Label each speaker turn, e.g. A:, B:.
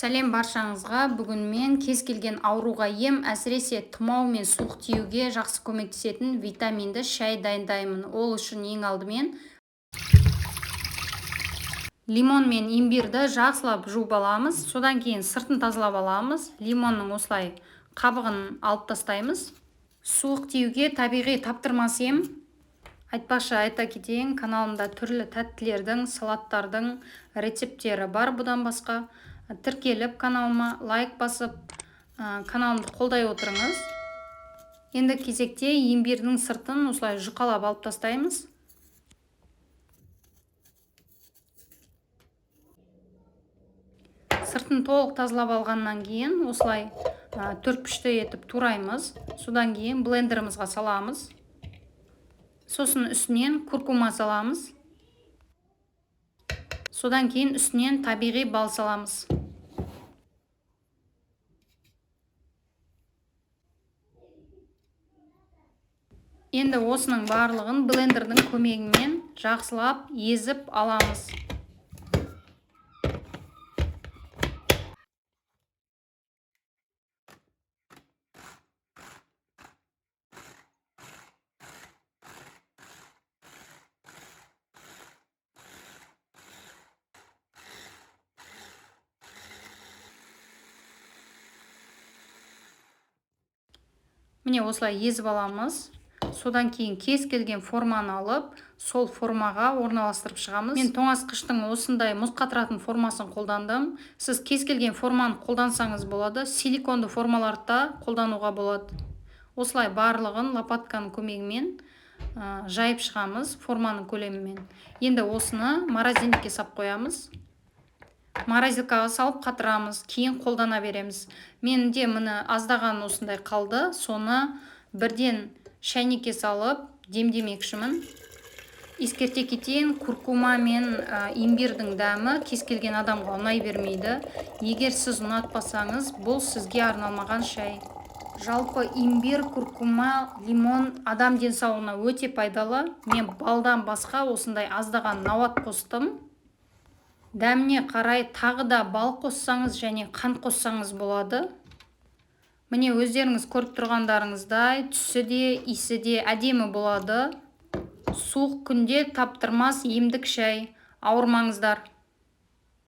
A: Сәлем баршаңызға. Бүгін мен кез келген ауруға ем, әсіресе тұмау мен суық тиюге жақсы көмектесетін витаминді шай дайындаймын. Ол үшін ең алдымен лимон мен имбирді жақсылап жуып аламыз. Содан кейін сыртын тазалап аламыз. Лимонның осылай қабығын алып тастаймыз. Суық тиюге табиғи таптырмас ем. Айтпақшы айта кетейін, каналымда түрлі тәттілердің, салаттардың рецепттері бар. Бұдан басқа тіркеліп каналыма лайк басып, каналымды қолдай отырыңыз. Енді кезекте имбирдің сыртын осылай жұқалап алып тастаймыз. Сыртын толық тазалап алғаннан кейін осылай төртбұрышты етіп тураймыз. Содан кейін блендерімізге саламыз. Сосын үстінен куркума саламыз. Содан кейін үстінен табиғи бал саламыз. Енді осының барлығын блендердің көмегімен жақсылап езіп аламыз. Міне осылай езіп аламыз. Содан кейін кез келген форманы алып, сол формаға орналастырып шығамыз. Мен тоңазытқыштың осындай мұз қатыратын формасын қолдандым. Сіз кез келген форманы қолдансаңыз болады. Силиконды формаларды да қолдануға болады. Осылай барлығын лопатканың көмегімен жайып шығамыз форманың көлемімен. Енді осыны морозильникке сап қоямыз. Морозилкаға салып қатырамыз, кейін қолдана береміз. Менде міне аздаған осындай қалды. Соны бірден шайнекке салып демдемекшімін. Ескерте кетейін, куркума мен имбирдің дәмі кез келген адамға ұнай бермейді. Егер сіз ұнатпасаңыз, бұл сізге арналмаған шай. Жалпы имбир, куркума, лимон адам денсаулығына өте пайдалы. Мен балдан басқа осындай аздаған науат қостым. Дәміне қарай тағы да бал қоссаңыз және қант қоссаңыз болады. Міне өздеріңіз көріп тұрғандарыңыздай түсі де, иісі де әдемі болады. Суық күнде таптырмас емдік шай. Ауырмаңыздар.